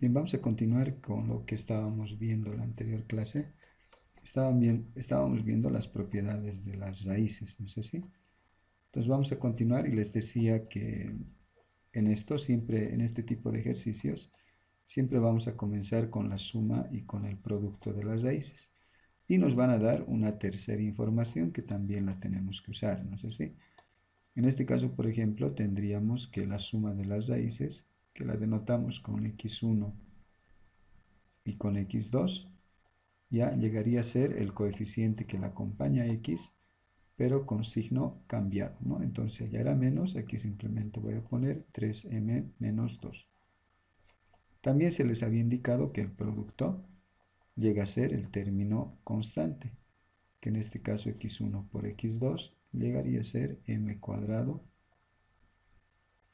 Bien, vamos a continuar con lo que estábamos viendo en la anterior clase. Estábamos viendo las propiedades de las raíces, ¿no es así? Entonces vamos a continuar y les decía que en este tipo de ejercicios, siempre vamos a comenzar con la suma y con el producto de las raíces. Y nos van a dar una tercera información que también la tenemos que usar, ¿no es así? En este caso, por ejemplo, tendríamos que la suma de las raíces, que la denotamos con x1 y con x2, ya llegaría a ser el coeficiente que la acompaña a x, pero con signo cambiado, ¿no? Entonces ya era menos, aquí simplemente voy a poner 3m menos 2. También se les había indicado que el producto llega a ser el término constante, que en este caso x1 por x2 llegaría a ser m cuadrado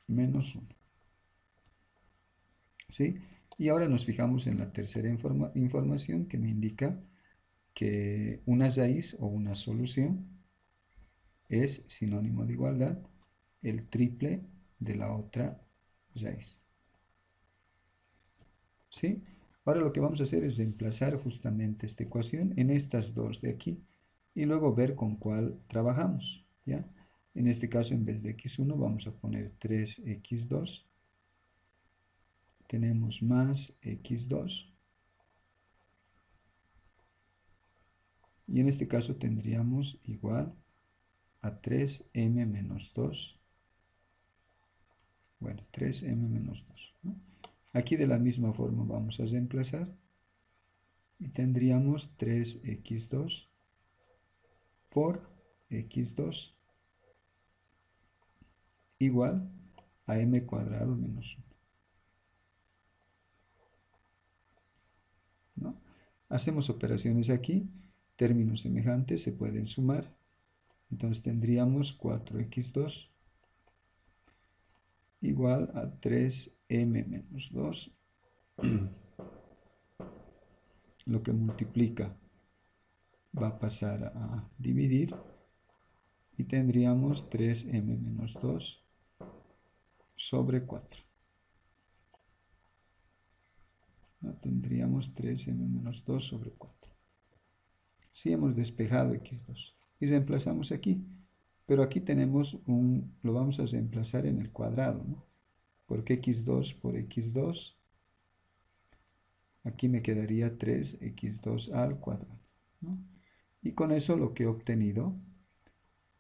menos 1. ¿Sí? Y ahora nos fijamos en la tercera información que me indica que una raíz o una solución es sinónimo de igualdad el triple de la otra raíz. ¿Sí? Ahora lo que vamos a hacer es reemplazar justamente esta ecuación en estas dos de aquí y luego ver con cuál trabajamos, ¿ya? En este caso, en vez de x1 vamos a poner 3x2. Tenemos más x2. Y en este caso tendríamos igual a 3m menos 2. Bueno, 3m menos 2, ¿no? Aquí de la misma forma vamos a reemplazar y tendríamos 3x2 por x2 igual a m cuadrado menos 1, ¿no? Hacemos operaciones aquí, términos semejantes se pueden sumar, entonces tendríamos 4x2 igual a 3m menos 2, lo que multiplica va a pasar a dividir y tendríamos 3m menos 2 sobre 4. ¿No? Tendríamos 3m menos 2 sobre 4. Si hemos despejado x2 y reemplazamos aquí, pero aquí tenemos lo vamos a reemplazar en el cuadrado, ¿no? Porque x2 por x2, aquí me quedaría 3x2 al cuadrado, ¿no? Y con eso lo que he obtenido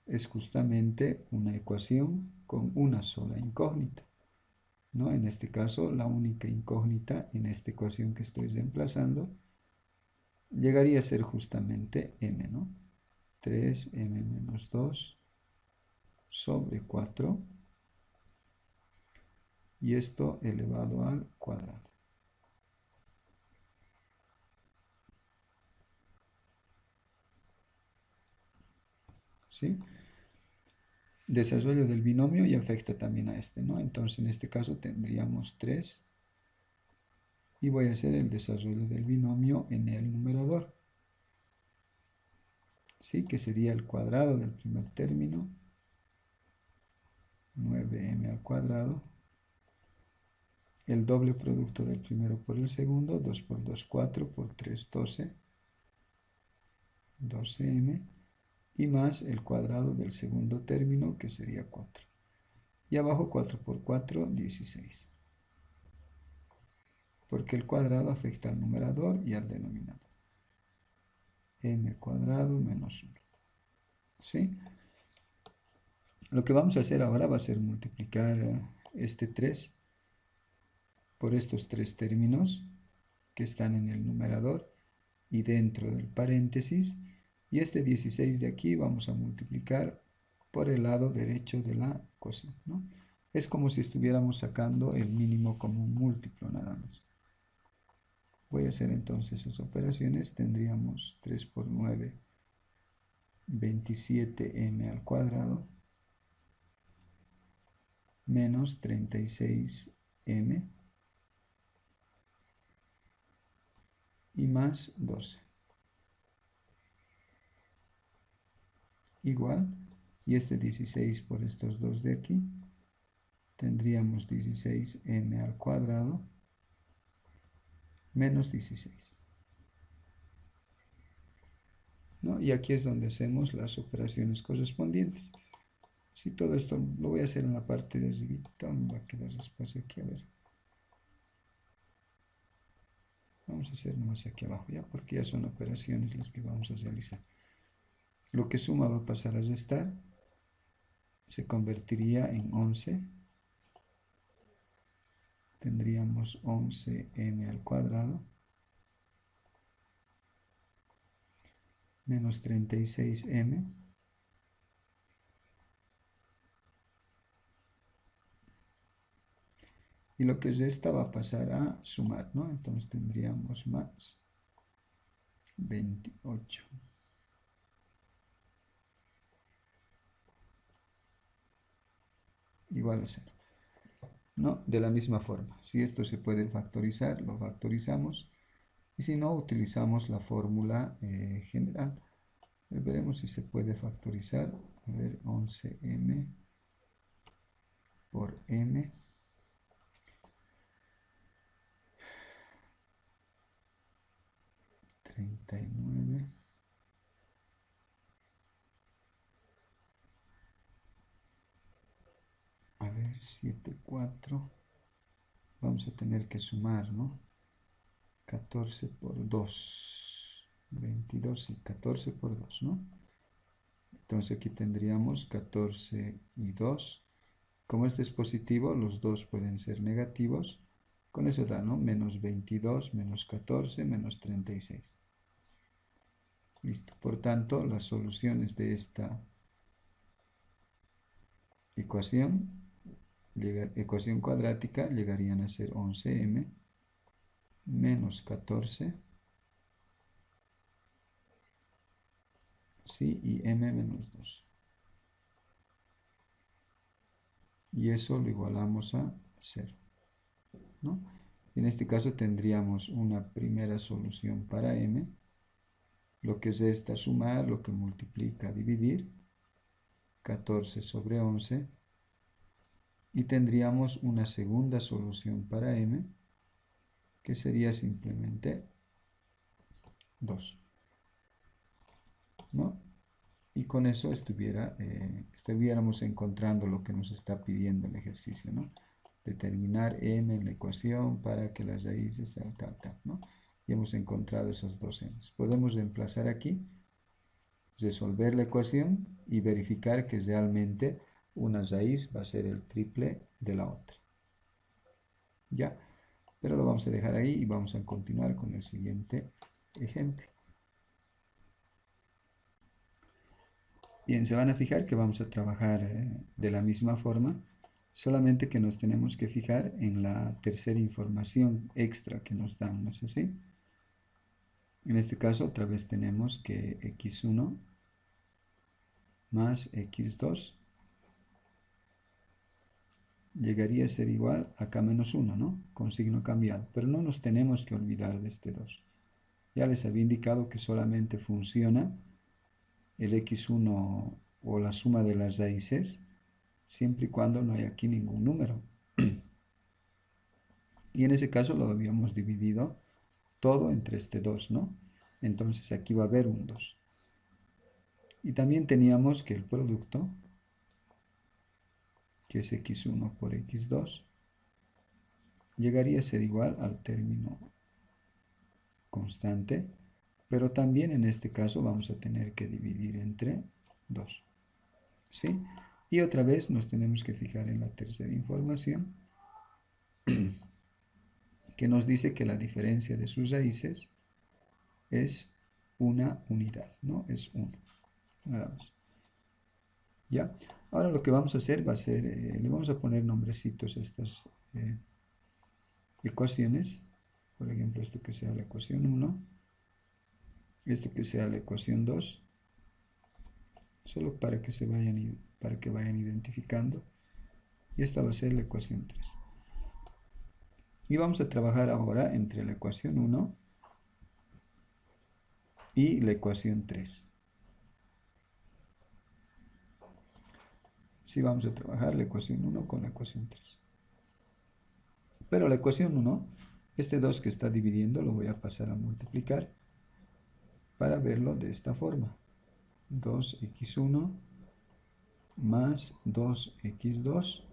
es justamente una ecuación con una sola incógnita, ¿no? En este caso, la única incógnita en esta ecuación que estoy reemplazando llegaría a ser justamente m, ¿no? 3m menos 2 sobre 4 y esto elevado al cuadrado. ¿Sí? Desarrollo del binomio y afecta también a este, ¿no? Entonces en este caso tendríamos 3 y voy a hacer el desarrollo del binomio en el numerador, ¿sí? Que sería el cuadrado del primer término, 9m al cuadrado, el doble producto del primero por el segundo, 2 por 2, 4, por 3, 12, 12m, y más el cuadrado del segundo término, que sería 4. Y abajo 4 por 4, 16. Porque el cuadrado afecta al numerador y al denominador. M cuadrado menos 1. ¿Sí? Lo que vamos a hacer ahora va a ser multiplicar este 3 por estos tres términos que están en el numerador y dentro del paréntesis. Y este 16 de aquí vamos a multiplicar por el lado derecho de la ecuación, ¿no? Es como si estuviéramos sacando el mínimo común múltiplo nada más. Voy a hacer entonces esas operaciones. Tendríamos 3 por 9, 27m al cuadrado, menos 36m, y más 12. Igual, y este 16 por estos dos de aquí, tendríamos 16m al cuadrado, menos 16. ¿No? Y aquí es donde hacemos las operaciones correspondientes. Si todo esto lo voy a hacer en la parte de arribita, me va a quedar espacio aquí, a ver. Vamos a hacer nomás aquí abajo, ¿ya? Porque ya son operaciones las que vamos a realizar. Lo que suma va a pasar a restar, se convertiría en 11. Tendríamos 11m al cuadrado menos 36m y lo que resta va a pasar a sumar, ¿no? Entonces tendríamos más 28 igual a 0, ¿no? De la misma forma, si esto se puede factorizar, lo factorizamos, y si no, utilizamos la fórmula general. Veremos si se puede factorizar. A ver, 11m por m ...39... A ver, 7, 4... Vamos a tener que sumar, ¿no? 14 por 2... 22 y 14 por 2, ¿no? Entonces aquí tendríamos 14 y 2. Como este es positivo, los dos pueden ser negativos. Con eso da, ¿no? Menos 22, menos 14, menos 36. Listo. Por tanto, las soluciones de esta ecuación cuadrática llegarían a ser 11m menos 14, ¿sí? Y m menos 2. Y eso lo igualamos a 0, ¿no? En este caso tendríamos una primera solución para m, lo que es esta sumar, lo que multiplica dividir, 14 sobre 11, y tendríamos una segunda solución para m, que sería simplemente 2, ¿no? Y con eso estuviéramos encontrando lo que nos está pidiendo el ejercicio, ¿no? Determinar m en la ecuación para que las raíces tal, ¿no? Y hemos encontrado esas dos m's. Podemos reemplazar aquí, resolver la ecuación y verificar que realmente una raíz va a ser el triple de la otra. ¿Ya? Pero lo vamos a dejar ahí y vamos a continuar con el siguiente ejemplo. Bien, se van a fijar que vamos a trabajar de la misma forma, solamente que nos tenemos que fijar en la tercera información extra que nos dan, ¿no es así? En este caso otra vez tenemos que x1 más x2 llegaría a ser igual a k menos 1, ¿no? Con signo cambiado, pero no nos tenemos que olvidar de este 2. Ya les había indicado que solamente funciona el x1 o la suma de las raíces siempre y cuando no hay aquí ningún número. Y en ese caso lo habíamos dividido todo entre este 2, ¿no? Entonces aquí va a haber un 2. Y también teníamos que el producto, que es x1 por x2, llegaría a ser igual al término constante, pero también en este caso vamos a tener que dividir entre 2, ¿sí? Y otra vez nos tenemos que fijar en la tercera información, que nos dice que la diferencia de sus raíces es una unidad, ¿no? Es 1, nada más. ¿Ya? Ahora lo que vamos a hacer va a ser, le vamos a poner nombrecitos a estas ecuaciones. Por ejemplo, esto que sea la ecuación 1, esto que sea la ecuación 2, solo para que vayan identificando. Y esta va a ser la ecuación 3. Y vamos a trabajar ahora entre la ecuación 1 y la ecuación 3. Sí, vamos a trabajar la ecuación 1 con la ecuación 3. Pero la ecuación 1 Este 2 que está dividiendo lo voy a pasar a multiplicar para verlo de esta forma. 2x1 más 2x2,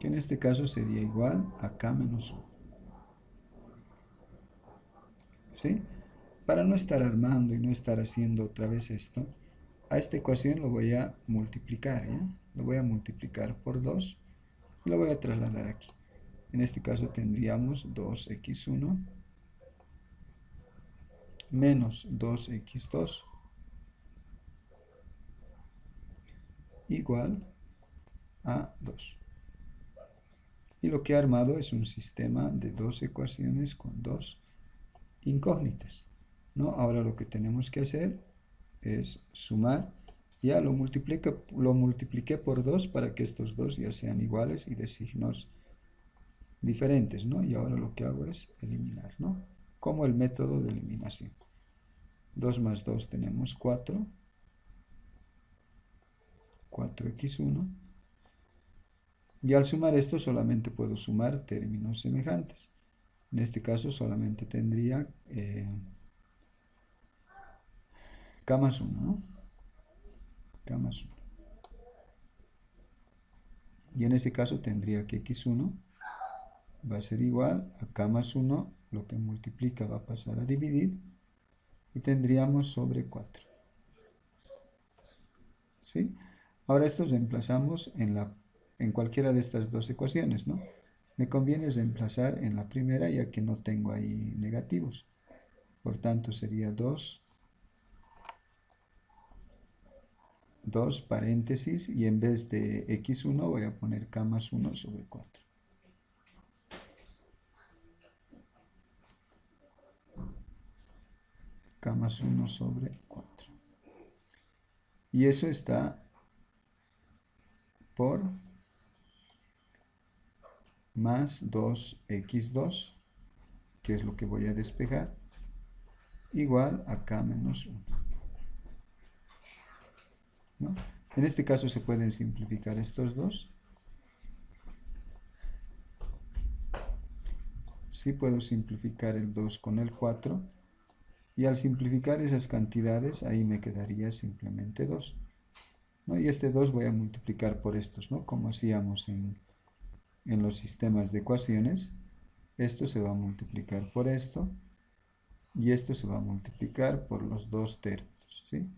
que en este caso sería igual a k menos 1. ¿Sí? Para no estar armando y no estar haciendo otra vez esto, a esta ecuación lo voy a multiplicar, ¿ya? Lo voy a multiplicar por 2 y lo voy a trasladar aquí. En este caso tendríamos 2x1 menos 2x2 igual a 2. Y lo que he armado es un sistema de dos ecuaciones con dos incógnitas, ¿no? Ahora lo que tenemos que hacer es sumar. Ya lo multipliqué por 2 para que estos dos ya sean iguales y de signos diferentes, ¿no? Y ahora lo que hago es eliminar, ¿no? Como el método de eliminación. 2 más 2 tenemos 4. 4x1. Y al sumar esto solamente puedo sumar términos semejantes. En este caso solamente tendría k más 1, ¿no? K más 1. Y en ese caso tendría que x1 va a ser igual a k más 1, lo que multiplica va a pasar a dividir, y tendríamos sobre 4. ¿Sí? Ahora esto reemplazamos en cualquiera de estas dos ecuaciones, ¿no? Me conviene reemplazar en la primera ya que no tengo ahí negativos. Por tanto sería 2 paréntesis, y en vez de x1 voy a poner k más 1 sobre 4. K más 1 sobre 4. Y eso está por más 2x2, que es lo que voy a despejar, igual a k menos 1. ¿No? En este caso se pueden simplificar estos dos. Sí puedo simplificar el 2 con el 4. Y al simplificar esas cantidades, ahí me quedaría simplemente 2. ¿No? Y este 2 voy a multiplicar por estos, ¿no? Como hacíamos en los sistemas de ecuaciones. Esto se va a multiplicar por esto. Y esto se va a multiplicar por los dos términos, ¿sí?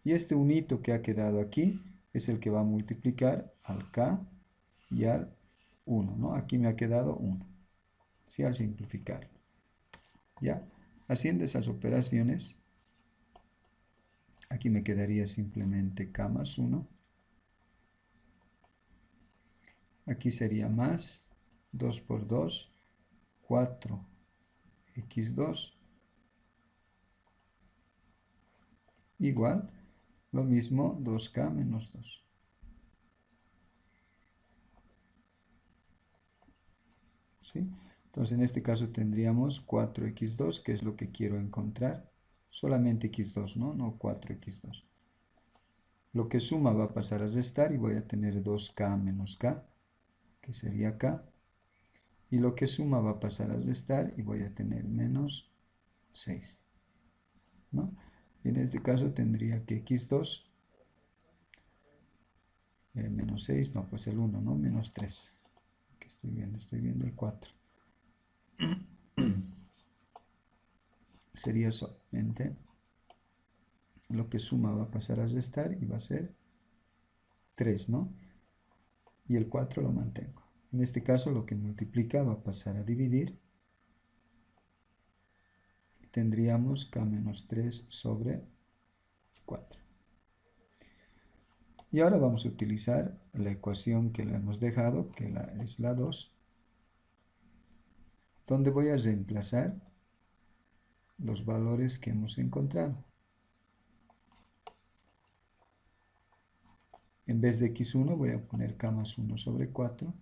Y este unito que ha quedado aquí es el que va a multiplicar al k y al 1, ¿no? Aquí me ha quedado 1, ¿sí? Al simplificarlo. ¿Ya? Haciendo esas operaciones, aquí me quedaría simplemente k más 1. Aquí sería más 2 por 2, 4x2, igual, lo mismo 2k menos 2. ¿Sí? Entonces en este caso tendríamos 4x2, que es lo que quiero encontrar. Solamente x2, ¿no? No 4x2. Lo que suma va a pasar a restar y voy a tener 2k menos k, que sería k. Y lo que suma va a pasar a restar y voy a tener menos 6. ¿No? Y en este caso tendría que x2, menos 6, no, pues el 1, ¿no? Menos 3. ¿Qué estoy viendo? Estoy viendo el 4. Sería solamente lo que suma va a pasar a restar y va a ser 3, ¿no? Y el 4 lo mantengo. En este caso lo que multiplica va a pasar a dividir. Y tendríamos k menos 3 sobre 4. Y ahora vamos a utilizar la ecuación que le hemos dejado, que es la 2, donde voy a reemplazar los valores que hemos encontrado. En vez de x1 voy a poner k más 1 sobre 4.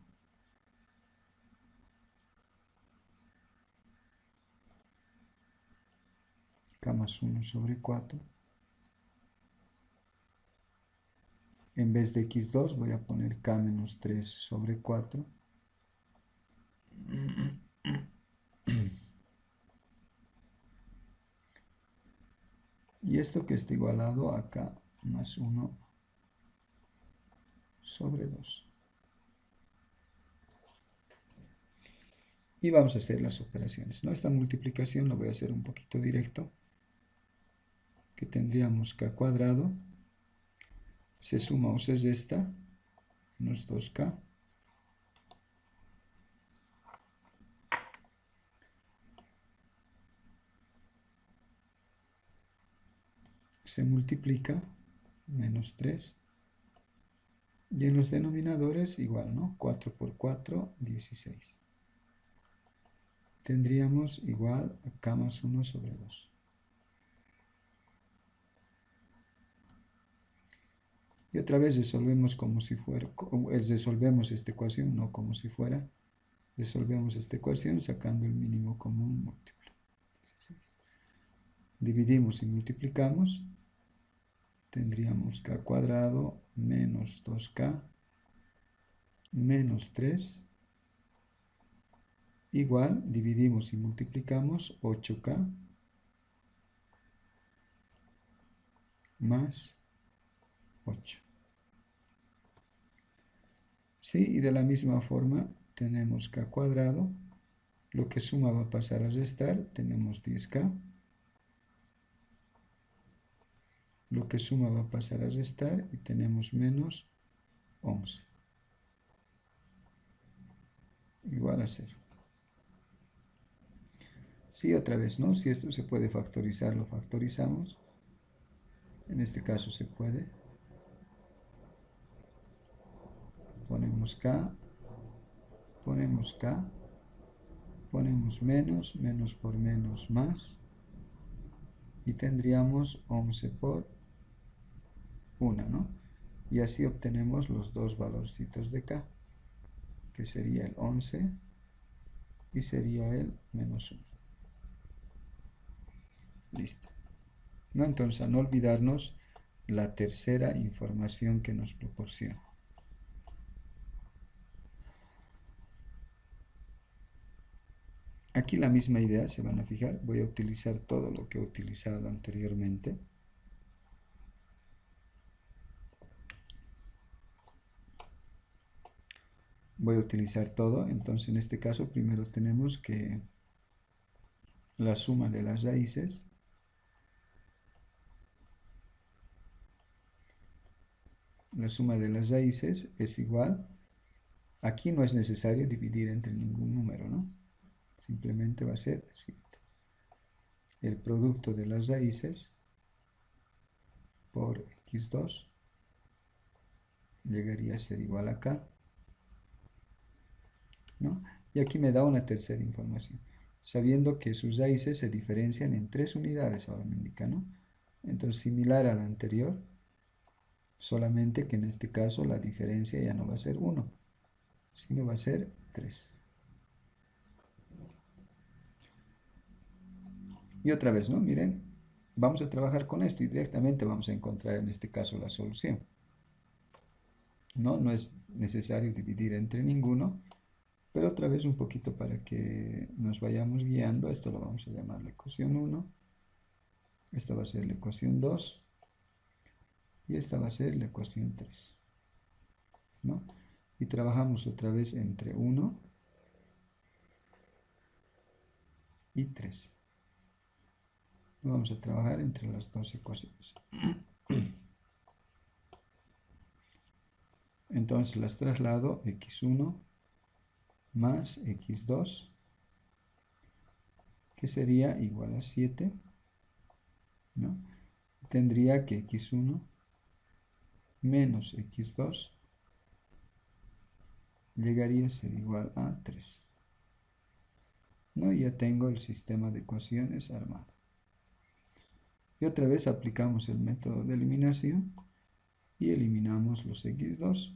K más 1 sobre 4. En vez de x2 voy a poner k menos 3 sobre 4. Y esto que está igualado acá, más 1 sobre 2. Y vamos a hacer las operaciones, ¿no? Esta multiplicación la voy a hacer un poquito directo, que tendríamos k cuadrado, se suma o se resta, menos 2k, se multiplica, menos 3, y en los denominadores igual, ¿no? 4 por 4, 16. Tendríamos igual a k más 1 sobre 2. Y otra vez resolvemos como si fuera, resolvemos esta ecuación, no como si fuera, resolvemos esta ecuación sacando el mínimo común múltiplo. 16. Dividimos y multiplicamos, tendríamos k cuadrado menos 2k menos 3 igual, dividimos y multiplicamos 8k más 8. Sí, y de la misma forma tenemos k cuadrado, lo que suma va a pasar a restar, tenemos 10k, lo que suma va a pasar a restar y tenemos menos 11, igual a 0. Sí, otra vez, ¿no? Si esto se puede factorizar, lo factorizamos. En este caso se puede. Ponemos k, ponemos k, ponemos menos, menos por menos más, y tendríamos 11 por 1, ¿no? Y así obtenemos los dos valorcitos de k, que sería el 11 y sería el menos 1. Listo. ¿No? Entonces, a no olvidarnos la tercera información que nos proporciona. Aquí la misma idea, se van a fijar, voy a utilizar todo lo que he utilizado anteriormente. Voy a utilizar todo, entonces en este caso primero tenemos que la suma de las raíces es igual, aquí no es necesario dividir entre ningún número, ¿no? Simplemente va a ser el siguiente. El producto de las raíces por x2 llegaría a ser igual a k, ¿no? Y aquí me da una tercera información, sabiendo que sus raíces se diferencian en 3 unidades, ahora me indica, ¿no? Entonces, similar a la anterior, solamente que en este caso la diferencia ya no va a ser 1, sino va a ser 3. Y otra vez, ¿no? Miren, vamos a trabajar con esto y directamente vamos a encontrar en este caso la solución. No es necesario dividir entre ninguno, pero otra vez un poquito para que nos vayamos guiando. Esto lo vamos a llamar la ecuación 1, esta va a ser la ecuación 2 y esta va a ser la ecuación 3, ¿no? Y trabajamos otra vez entre 1 y 3. Vamos a trabajar entre las dos ecuaciones. Entonces las traslado, x1 más x2, que sería igual a 7, ¿no? Tendría que x1 menos x2 llegaría a ser igual a 3, ¿no? Y ya tengo el sistema de ecuaciones armado. Y otra vez aplicamos el método de eliminación y eliminamos los x2.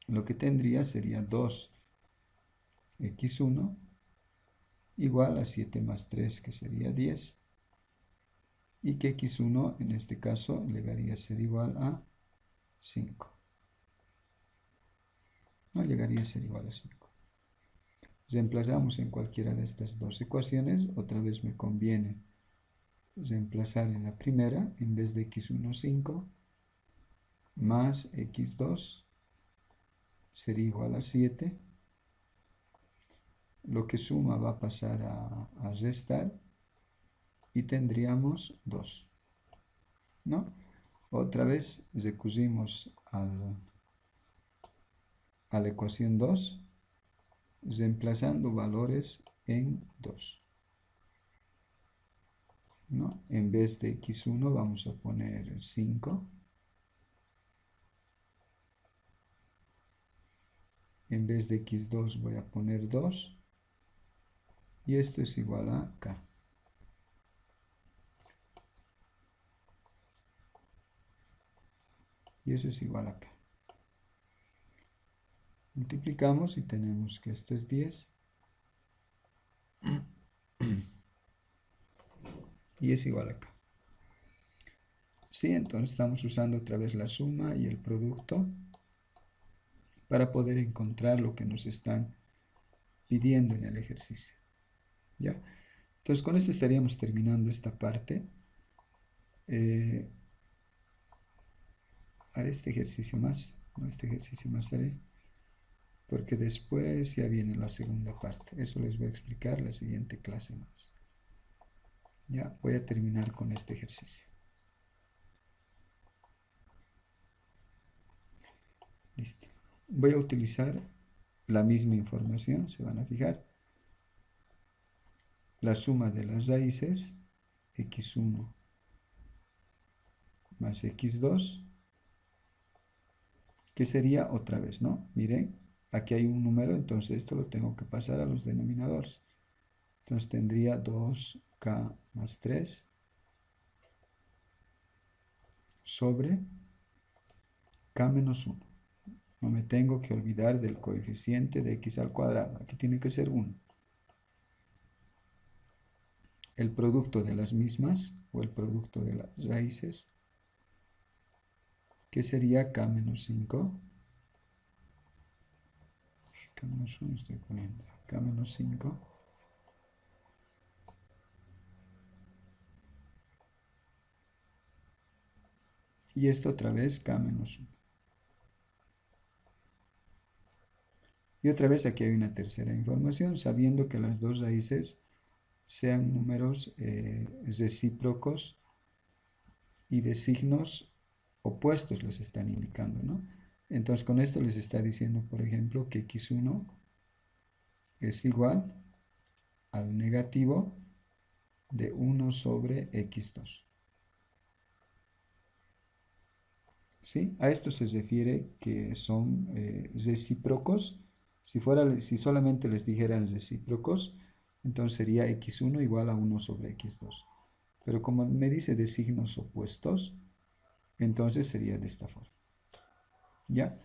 Lo que tendría sería 2x1 igual a 7 más 3, que sería 10. Y que x1 en este caso llegaría a ser igual a 5. no llegaría a ser igual a 5. Reemplazamos en cualquiera de estas dos ecuaciones. Otra vez me conviene reemplazar en la primera, en vez de x1, 5, más x2 sería igual a 7. Lo que suma va a pasar a restar y tendríamos 2, ¿no? Otra vez recurrimos a la ecuación 2, reemplazando valores en 2, ¿no? En vez de x1 vamos a poner 5. En vez de x2 voy a poner 2. Y esto es igual a k. Y eso es igual a k. Multiplicamos y tenemos que esto es 10. Y es igual a k. Sí, entonces estamos usando otra vez la suma y el producto para poder encontrar lo que nos están pidiendo en el ejercicio. ¿Ya? Entonces con esto estaríamos terminando esta parte. Haré este ejercicio más, no este ejercicio más haré, porque después ya viene la segunda parte. Eso les voy a explicar la siguiente clase más. Ya voy a terminar con este ejercicio. Listo. Voy a utilizar la misma información, se van a fijar. La suma de las raíces, x1 más x2, que sería otra vez, ¿no? Miren, aquí hay un número, entonces esto lo tengo que pasar a los denominadores. Entonces tendría 2k más 3 sobre k menos 1. No me tengo que olvidar del coeficiente de x al cuadrado. Aquí tiene que ser 1. El producto de las mismas, o el producto de las raíces, que sería k menos 5. K menos 1 estoy poniendo. K menos 5. Y esto otra vez k menos 1. Y otra vez aquí hay una tercera información, sabiendo que las dos raíces sean números recíprocos y de signos opuestos les están indicando, ¿no? Entonces con esto les está diciendo, por ejemplo, que x1 es igual al negativo de 1 sobre x2. ¿Sí? A esto se refiere que son recíprocos. Si solamente les dijeran recíprocos, entonces sería x1 igual a 1 sobre x2. Pero como me dice de signos opuestos, entonces sería de esta forma. ¿Ya?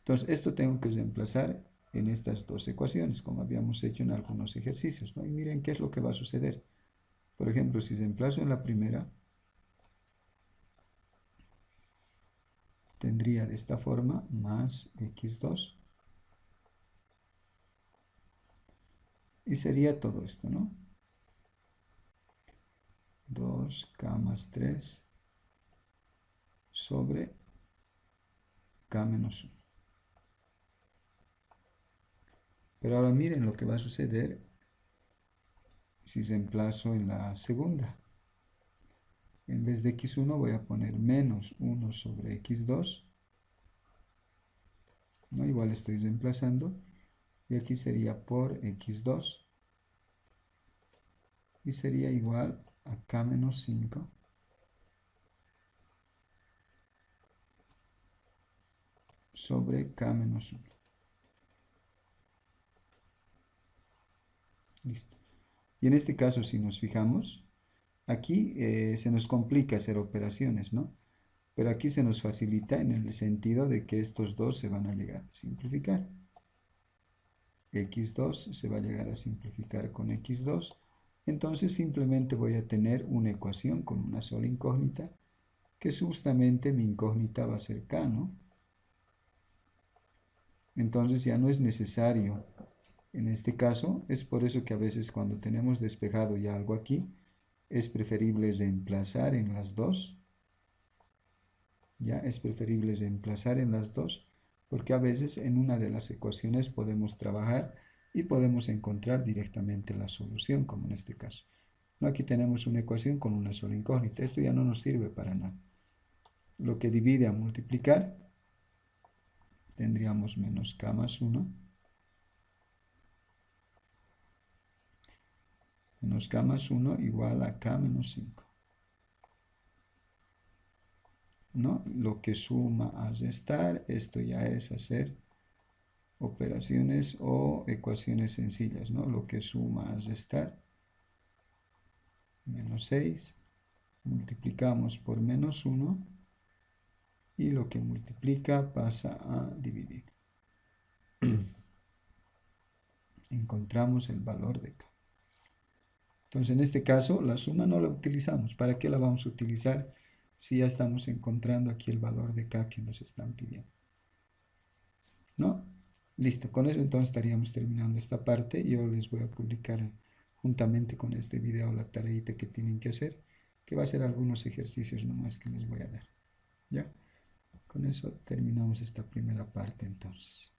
Entonces esto tengo que reemplazar en estas dos ecuaciones, como habíamos hecho en algunos ejercicios, ¿no? Y miren qué es lo que va a suceder. Por ejemplo, si reemplazo en la primera, tendría de esta forma más x2. Y sería todo esto, ¿no? 2k más 3 sobre k menos 1. Pero ahora miren lo que va a suceder si reemplazo en la segunda. En vez de x1 voy a poner menos 1 sobre x2. ¿No? Igual estoy reemplazando. Y aquí sería por x2. Y sería igual a k menos 5 sobre k menos 1. Listo. Y en este caso, si nos fijamos, aquí se nos complica hacer operaciones, ¿no? Pero aquí se nos facilita en el sentido de que estos dos se van a llegar a simplificar. x2 se va a llegar a simplificar con x2. Entonces simplemente voy a tener una ecuación con una sola incógnita, que justamente mi incógnita va a ser k, ¿no? entonces ya no es necesario. En este caso, es por eso que a veces cuando tenemos despejado ya algo aquí, es preferible reemplazar en las dos. Ya es preferible reemplazar en las dos, porque a veces en una de las ecuaciones podemos trabajar y podemos encontrar directamente la solución, como en este caso. No, aquí tenemos una ecuación con una sola incógnita. Esto ya no nos sirve para nada. Lo que divide a multiplicar, tendríamos menos k más 1, menos k más 1 igual a k menos 5. ¿No? Lo que suma a restar, esto ya es hacer operaciones o ecuaciones sencillas, ¿no? Lo que suma a restar, menos 6, multiplicamos por menos 1 y lo que multiplica pasa a dividir. Encontramos el valor de k. Entonces, en este caso, la suma no la utilizamos. ¿Para qué la vamos a utilizar si ya estamos encontrando aquí el valor de k que nos están pidiendo? ¿No? Listo, con eso entonces estaríamos terminando esta parte. Yo les voy a publicar juntamente con este video la tareita que tienen que hacer, que va a ser algunos ejercicios nomás que les voy a dar. ¿Ya? Con eso terminamos esta primera parte entonces.